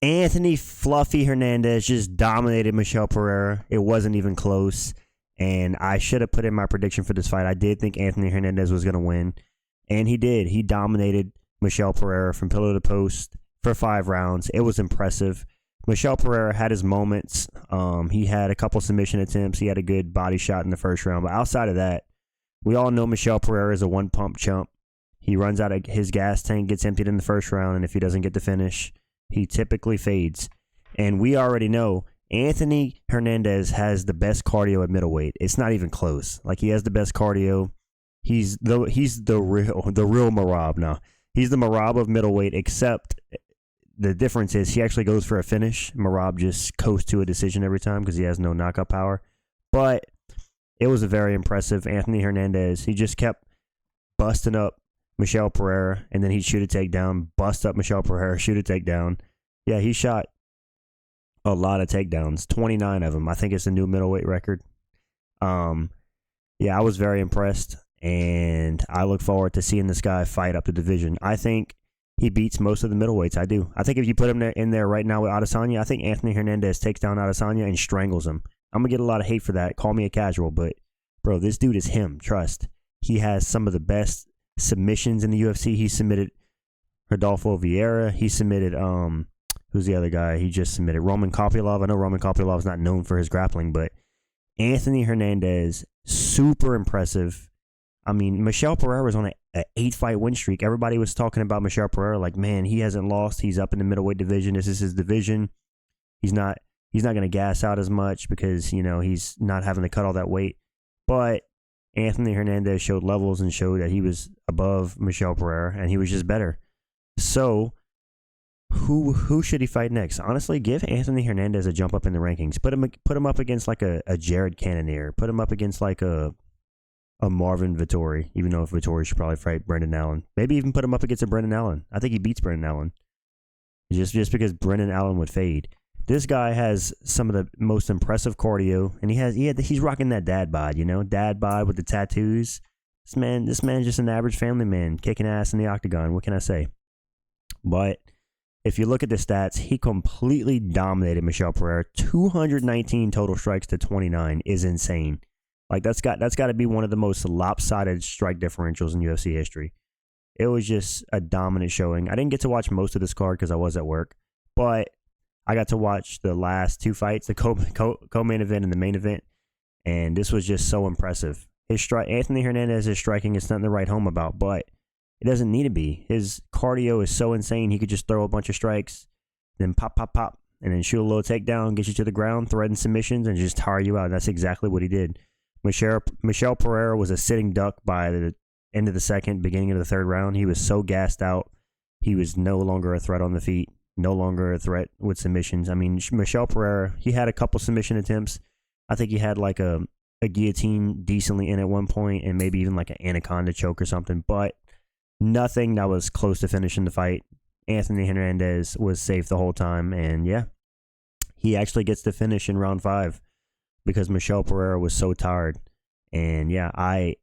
Anthony Fluffy Hernandez just dominated Michel Pereira. It wasn't even close. And I should have put in my prediction for this fight. I did think Anthony Hernandez was going to win. And he did. He dominated Michel Pereira from pillar to post for 5 rounds. It was impressive. Michel Pereira had his moments. He had a couple submission attempts. He had a good body shot in the first round. But outside of that, we all know Michel Pereira is a one-pump chump. He runs out of his gas tank, gets emptied in the first round, and if he doesn't get the finish, he typically fades. And we already know Anthony Hernandez has the best cardio at middleweight. It's not even close. Like, he has the best cardio. He's the real Marab now. He's the Marab of middleweight, except the difference is he actually goes for a finish. Marab just coasts to a decision every time because he has no knockout power. But it was a very impressive Anthony Hernandez. He just kept busting up Michel Pereira, and then he'd shoot a takedown, bust up Michel Pereira, shoot a takedown. Yeah, he shot a lot of takedowns, 29 of them. I think it's a new middleweight record. Yeah, I was very impressed, and I look forward to seeing this guy fight up the division. I think he beats most of the middleweights. I do. I think if you put him in there right now with Adesanya, I think Anthony Hernandez takes down Adesanya and strangles him. I'm going to get a lot of hate for that. Call me a casual, but, bro, this dude is him. Trust. He has some of the best submissions in the UFC. He submitted Rodolfo Vieira. He submitted, who's the other guy? He just submitted Roman Kopylov. I know Roman Kopylov is not known for his grappling, but Anthony Hernandez, super impressive. I mean, Michel Pereira was on an 8-fight win streak. Everybody was talking about Michel Pereira like, man, he hasn't lost. He's up in the middleweight division. This is his division. He's not going to gas out as much because, you know, he's not having to cut all that weight. But Anthony Hernandez showed levels and showed that he was above Michel Pereira, and he was just better. So, who should he fight next? Honestly, give Anthony Hernandez a jump up in the rankings. Put him up against like a Jared Cannonier. Put him up against like a Marvin Vettori, even though Vettori should probably fight Brendan Allen. Maybe even put him up against a Brendan Allen. I think he beats Brendan Allen. Just because Brendan Allen would fade. This guy has some of the most impressive cardio, and he's rocking that dad bod, you know, dad bod with the tattoos. This man's just an average family man kicking ass in the octagon. What can I say? But if you look at the stats, he completely dominated Michel Pereira. 219 total strikes to 29 is insane. Like, that's got to be one of the most lopsided strike differentials in UFC history. It was just a dominant showing. I didn't get to watch most of this card because I was at work, but I got to watch the last 2 fights, the co-main event and the main event, and this was just so impressive. Anthony Hernandez's striking is nothing to write home about, but it doesn't need to be. His cardio is so insane. He could just throw a bunch of strikes, then pop, pop, pop, and then shoot a little takedown, get you to the ground, threaten submissions, and just tire you out. And that's exactly what he did. Michel Pereira was a sitting duck by the end of the second, beginning of the third round. He was so gassed out. He was no longer a threat on the feet. No longer a threat with submissions. I mean, Michel Pereira, he had a couple submission attempts. I think he had like a guillotine decently in at one point and maybe even like an anaconda choke or something, but nothing that was close to finishing the fight. Anthony Hernandez was safe the whole time, and yeah, he actually gets the finish in round 5 because Michel Pereira was so tired. And yeah, I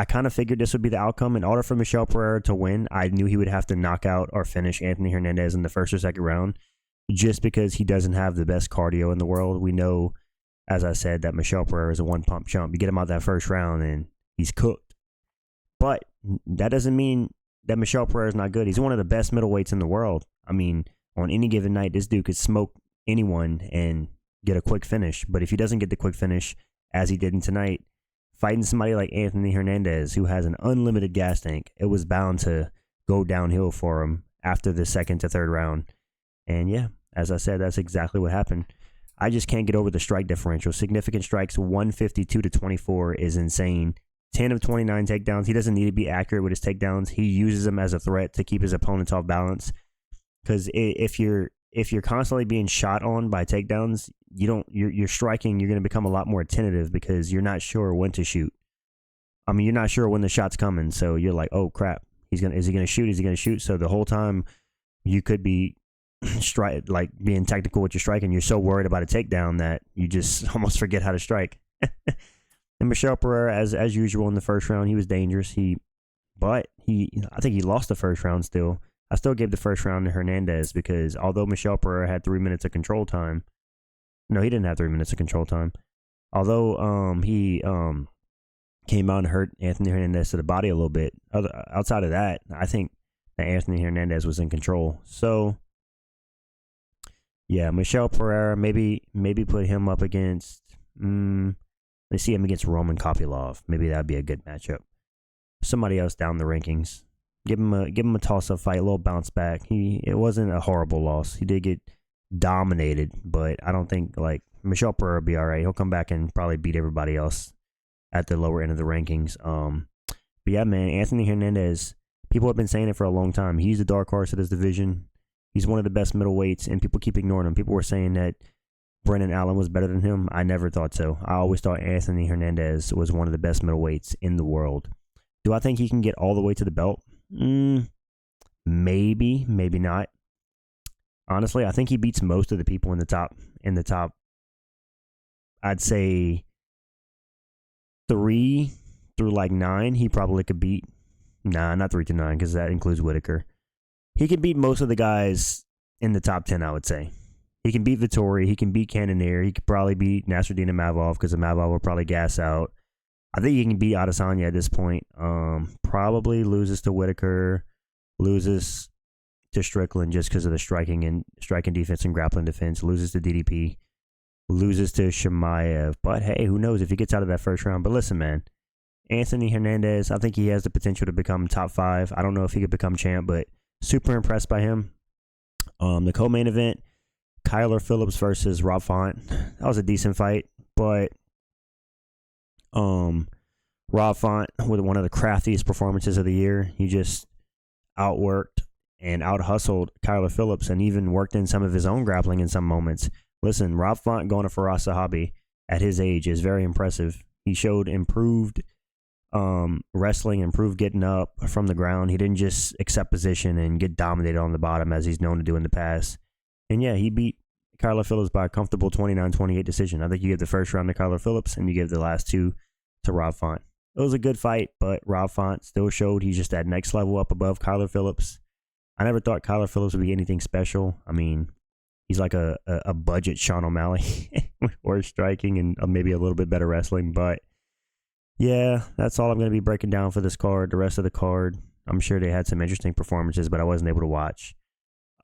kind of figured this would be the outcome. In order for Michel Pereira to win, I knew he would have to knock out or finish Anthony Hernandez in the first or second round just because he doesn't have the best cardio in the world. We know, as I said, that Michel Pereira is a one-pump chump. You get him out that first round, and he's cooked. But that doesn't mean that Michel Pereira is not good. He's one of the best middleweights in the world. I mean, on any given night, this dude could smoke anyone and get a quick finish. But if he doesn't get the quick finish, as he did in tonight, fighting somebody like Anthony Hernandez, who has an unlimited gas tank, it was bound to go downhill for him after the second to third round. And yeah, as I said, that's exactly what happened. I just can't get over the strike differential. Significant strikes, 152 to 24 is insane. 10 of 29 takedowns. He doesn't need to be accurate with his takedowns. He uses them as a threat to keep his opponents off balance. Because if you're constantly being shot on by takedowns, you're striking, you're going to become a lot more tentative because you're not sure when to shoot. I mean, you're not sure when the shot's coming, so you're like, oh crap, is he going to shoot? Is he going to shoot? So the whole time you could be being tactical with your striking. You're so worried about a takedown that you just almost forget how to strike. And Michel Pereira, as usual in the first round, he was dangerous. I think he lost the first round still. I still gave the first round to Hernandez because although Michel Pereira had 3 minutes of control time, no, he didn't have 3 minutes of control time. Although he came out and hurt Anthony Hernandez to the body a little bit. Outside of that, I think that Anthony Hernandez was in control. So yeah, Michel Pereira, maybe put him up against. Let's see him against Roman Kopylov. Maybe that'd be a good matchup. Somebody else down the rankings. Give him a toss-up fight, a little bounce back. It wasn't a horrible loss. He did get dominated, but I don't think like Michel Pereira will be all right. He'll come back and probably beat everybody else at the lower end of the rankings. But yeah, man, Anthony Hernandez. People have been saying it for a long time. He's the dark horse of this division. He's one of the best middleweights, and people keep ignoring him. People were saying that Brendan Allen was better than him. I never thought so. I always thought Anthony Hernandez was one of the best middleweights in the world. Do I think he can get all the way to the belt? Maybe, maybe not. Honestly, I think he beats most of the people in the top. I'd say 3 through like 9. He probably could beat. Nah, not 3 to 9 because that includes Whitaker. He can beat most of the guys in the top 10. I would say he can beat Vettori. He can beat Cannonier. He could probably beat Nasruddin Imavov because Imavov will probably gas out. I think he can beat Adesanya at this point. Probably loses to Whitaker, loses to Strickland just because of the striking defense and grappling defense. Loses to DDP, loses to Chimaev. But hey, who knows if he gets out of that first round? But listen, man, Anthony Hernandez, I think he has the potential to become top 5. I don't know if he could become champ, but super impressed by him. The co-main event, Kyler Phillips versus Rob Font. That was a decent fight, but Rob Font with one of the craftiest performances of the year. He just outworked and out-hustled Kyler Phillips and even worked in some of his own grappling in some moments. Listen, Rob Font going to Firas Zahabi at his age is very impressive. He showed improved wrestling, improved getting up from the ground. He didn't just accept position and get dominated on the bottom as he's known to do in the past. And yeah, he beat Kyler Phillips by a comfortable 29-28 decision. I think you give the first round to Kyler Phillips and you give the last 2 to Rob Font. It was a good fight, but Rob Font still showed he's just that next level up above Kyler Phillips. I never thought Kyler Phillips would be anything special. I mean, he's like a budget Sean O'Malley or striking and maybe a little bit better wrestling. But yeah, that's all I'm going to be breaking down for this card. The rest of the card, I'm sure they had some interesting performances, but I wasn't able to watch.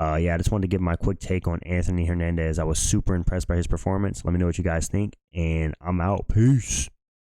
Yeah, I just wanted to give my quick take on Anthony Hernandez. I was super impressed by his performance. Let me know what you guys think, and I'm out. Peace.